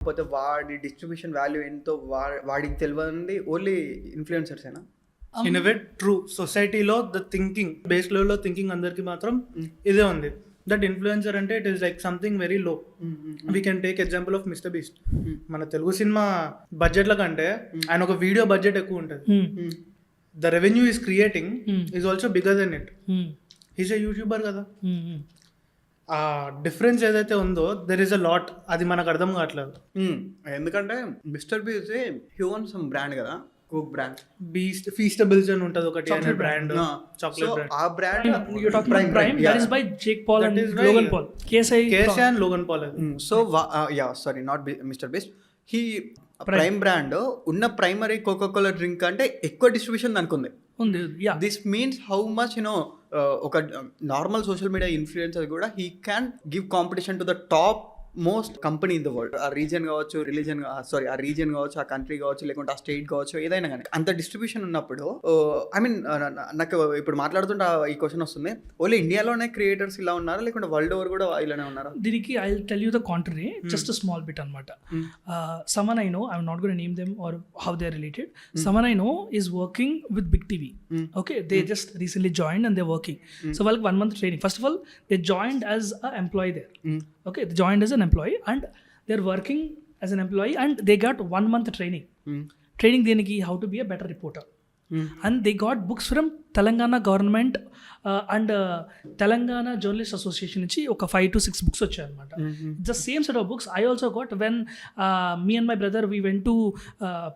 లేకపోతే వాడి distribution value ఎంతో వాడికి తెలియదు ఓన్లీ ఇన్ఫ్లుయెన్సర్సేనా? In a way true. సొసైటీలో ద థింకింగ్ బేస్ లెవెల్లో థింకింగ్ అందరికి మాత్రం ఇదే ఉంది. దట్ ఇన్ఫ్లుయెన్సర్ అంటే it is like something very low. We can take example of mister beast. మన తెలుగు సినిమా బడ్జెట్ల కంటే ఆయన ఒక వీడియో బడ్జెట్ ఎక్కువ ఉంటుంది. The revenue is creating is also bigger than it. Is a YouTuber కదా. ఆ డిఫరెన్స్ ఏదైతే ఉందో దెర్ ఈస్ అ లాట్. అది మనకు అర్థం కావట్లేదు. ఎందుకంటే mister beast human some brand కదా, కోక్ బ్రాండ్. బీస్ట్ ఫీస్టబుల్స్ అని ఉంటది ఒకటి అనే బ్రాండ్, చాక్లెట్ బ్రాండ్. ఆ brand you're talking about Prime, that is by Jake Paul and Logan Paul. KSI and Logan Paul. So sorry, not Mr. Beast. He prime brand ఉన్న primary Coca Cola drink అంటే ఎక్కువ distribution దానికి ఉంది. This means how much ఒక normal social media influencer కూడా he can give competition to the top most company in the world. ఆ region కావచ్చు, ఆ రీజియన్ కావచ్చు, ఆ కంట్రీ కావచ్చు, లేకుంటే ఆ స్టేట్ కావచ్చు, ఏదైనా కానీ అంత డిస్ట్రిబ్యూషన్ ఉన్నప్పుడు ఐ మీన్ నాకు ఇప్పుడు మాట్లాడుతుంటే ఈ క్వశ్చన్ వస్తుంది, ఓన్లీ ఇండియాలోనే క్రియేటర్స్ ఇలా ఉన్నారా లేకుంటే వరల్డ్ ఓవర్ కూడా ఇలానే ఉన్నారా? దీనికి I tell you the contrary, just a small bit అనమాట. Someone I know, I'm not going to name them or how they're related. Someone I know is working with Big TV. Okay, they just recently joined and they're working. So వాళ్ళకి 1 month training. First of all, they joined as an employee there. Okay, they joined as an employee and they're working as an employee and they got 1 month training. Training దేనికి, how to be a better reporter. And they got books from Telangana government and Telangana Journalist Association నుంచి ఒక 5 to 6 books వచ్చాయి అనమాట. The same set of books I also got when me and my brother we went to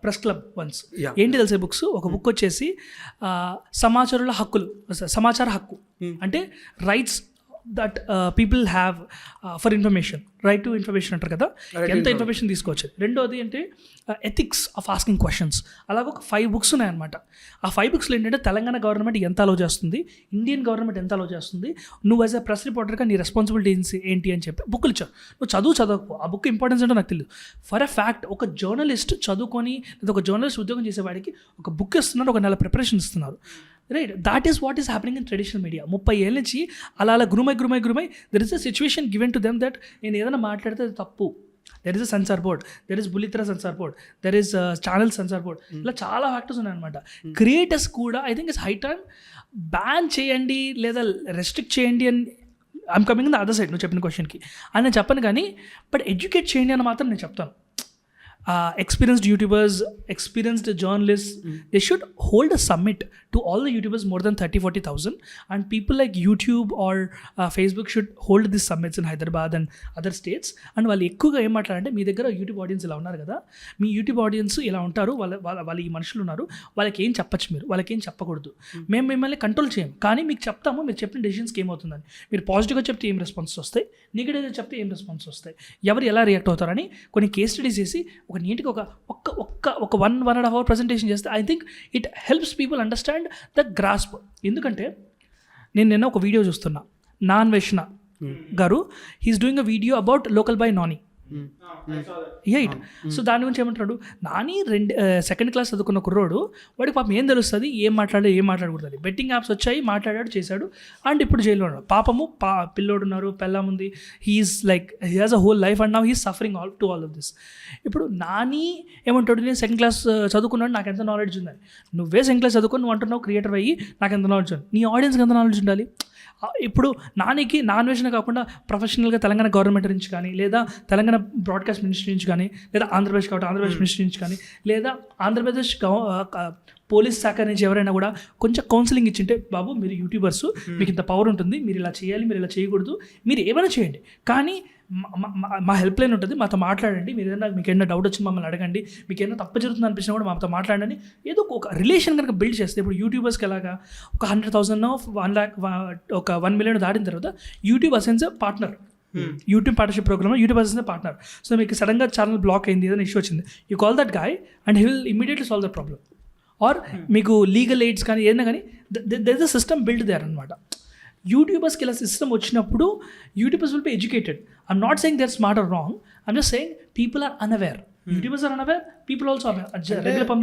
press club once. ఏంటి తెలిసే books, ఒక book వచ్చేసి సమాచార హక్కు అంటే rights that people have for information, right to information అంటారు కదా, ఎంత ఇన్ఫర్మేషన్ తీసుకోవచ్చు. రెండోది అంటే ఎథిక్స్ ఆఫ్ ఆస్కింగ్ క్వశ్చన్స్. అలాగ ఒక 5 books ఉన్నాయన్నమాట. ఆ 5 booksలో ఏంటంటే తెలంగాణ గవర్నమెంట్ ఎంత అలో చేస్తుంది, ఇండియన్ గవర్నమెంట్ ఎంత అలో చేస్తుంది, నువ్వు యాజ్ అ ప్రెస్ రిపోర్టర్గా నీ రెస్పాన్సిబిలిటీస్ ఏంటి అని చెప్పి బుక్లు ఇచ్చారు. నువ్వు చదవకపో, ఆ బుక్ ఇంపార్టెన్స్ ఏంటో నాకు తెలియదు. ఫర్ ఎ ఫ్యాక్ట్ ఒక జర్నలిస్ట్ చదువుకొని లేదా ఒక జర్నలిస్ట్ ఉద్యోగం చేసేవాడికి ఒక బుక్ ఇస్తున్నారు, ఒక నెల ప్రిపరేషన్ ఇస్తున్నారు. Right, that is what is happening in traditional media. 30 ఏళ్ళ నుంచి అలా గ్రూమై there is a situation given to them that నేను ఏదైనా మాట్లాడితే అది తప్పు. There is a censor board, there is బుల్లితెర censor board, there is channel censor board, ఇలా చాలా ఫ్యాక్టర్స్ ఉన్నాయన్నమాట. క్రియేటర్స్ కూడా I think it's high time ban చేయండి లేదా రెస్ట్రిక్ట్ చేయండి అని. I'm coming in the other side, నువ్వు చెప్పిన క్వశ్చన్కి అని నేను చెప్పను కానీ, బట్ ఎడ్యుకేట్ చేయండి అని మాత్రం నేను చెప్తాను. Experienced YouTubers, experienced journalists, they should hold a summit to all the YouTubers more than 30,000-40,000, and people like YouTube or Facebook should hold these summits in Hyderabad and other states. And వాళ్ళు ఎక్కువగా ఏం మాట్లాడాలంటే, మీ దగ్గర YouTube audience ఇలా ఉన్నారు కదా, మీ YouTube audience ఇలా ఉంటారు, వాళ్ళ ఈ మనుషులు ఉన్నారు, వాళ్ళకి ఏం చెప్పచ్చు, వాళ్ళకి ఏం చెప్పకూడదు. మేము మిమ్మల్ని కంట్రోల్ చేయం కానీ మీకు చెప్తాము, మీరు చెప్పిన డెసిషన్స్కి ఏమవుతుందని. మీరు పాజిటివ్గా చెప్తే ఏం రెస్పాన్స్ వస్తాయి, నెగిటివ్గా చెప్తే ఏం రెస్పాన్స్ వస్తాయి, ఎవరు ఎలా రియాక్ట్ అవుతారని కొన్ని కేస్ స్టడీస్ చేసి ఒక నీట్గా ఒక 1.5 hour ప్రజెంటేషన్ చేస్తే I think it helps people understand the grasp. ఎందుకంటే నేను నిన్న ఒక వీడియో చూస్తున్నా, నాన్వేషణ గారు, he's doing a video about local boy Nani. Right, so దాని గురించి ఏమంటాడు, నాని 2nd class చదువుకున్న కుర్రోడు, వాడికి పాపం ఏం తెలుస్తుంది, ఏం మాట్లాడకూడదు. బెట్టింగ్ యాప్స్ వచ్చాయి, మాట్లాడాడు, చేశాడు, అండ్ ఇప్పుడు జైల్లో ఉన్నాడు. పాపము పిల్లోడు ఉన్నారు, పెళ్ళాం ఉంది, he's like he has a whole life and now he's suffering to all of this. ఇప్పుడు నాని ఏమంటాడు, నేను 2nd class చదువుకున్నాడు, నాకు ఎంత నాలెడ్జ్ ఉందని. నువ్వే 2nd class చదువుకొని నువ్వు అంటున్నావు క్రియేటర్ అయ్యి నాకు ఎంత నాలెడ్జ్ ఉంది, నీ ఆడియన్స్కి ఎంత నాలెడ్జ్ ఉండాలి. ఇప్పుడు నానికి నాన్వేషణ కాకుండా ప్రొఫెషనల్గా తెలంగాణ గవర్నమెంట్ నుంచి కానీ, లేదా తెలంగాణ బ్రాడ్కాస్ట్ మినిస్ట్రీ నుంచి కానీ, లేదా ఆంధ్రప్రదేశ్ కాబట్టి ఆంధ్రప్రదేశ్ మినిస్ట్రీ నుంచి కానీ, లేదా ఆంధ్రప్రదేశ్ పోలీస్ శాఖ నుంచి ఎవరైనా కూడా కొంచెం కౌన్సిలింగ్ ఇచ్చింటే, బాబు మీరు యూట్యూబర్స్, మీకు ఇంత పవర్ ఉంటుంది, మీరు ఇలా చేయాలి, మీరు ఇలా చేయకూడదు, మీరు ఏమైనా చేయండి, కానీ మా హెల్ప్ లైన్ ఉంటుంది, మాతో మాట్లాడండి, మీరు ఏదైనా మీకు ఏదైనా డౌట్ వచ్చింది మమ్మల్ని అడగండి, మీకు ఏదైనా తప్పు జరుగుతుంది అనిపించినా కూడా మాతో మాట్లాడండి. ఏదో ఒక రిలేషన్ కనుక బిల్డ్ చేస్తే, ఇప్పుడు యూట్యూబర్స్కి ఎలాగా ఒక 100,000 1 lakh ఒక 1 million దాటిన తర్వాత YouTube AdSense partner, YouTube partnership program YouTube AdSense partner. So మీకు సడన్గా ఛానల్ బ్లాక్ అయింది, ఏదైనా ఇష్యూ వచ్చింది, you call that guy and he will immediately solve the problem. Or మీకు లీగల్ ఎయిడ్స్ కానీ ఏదైనా కానీ there is a system build there అనమాట. యూట్యూబర్స్కి ఇలా సిస్టమ్ వచ్చినప్పుడు YouTubers will be educated. I'm not saying they are smart or wrong, I'm just saying people are unaware. YouTubers are unaware, people also aware. Regular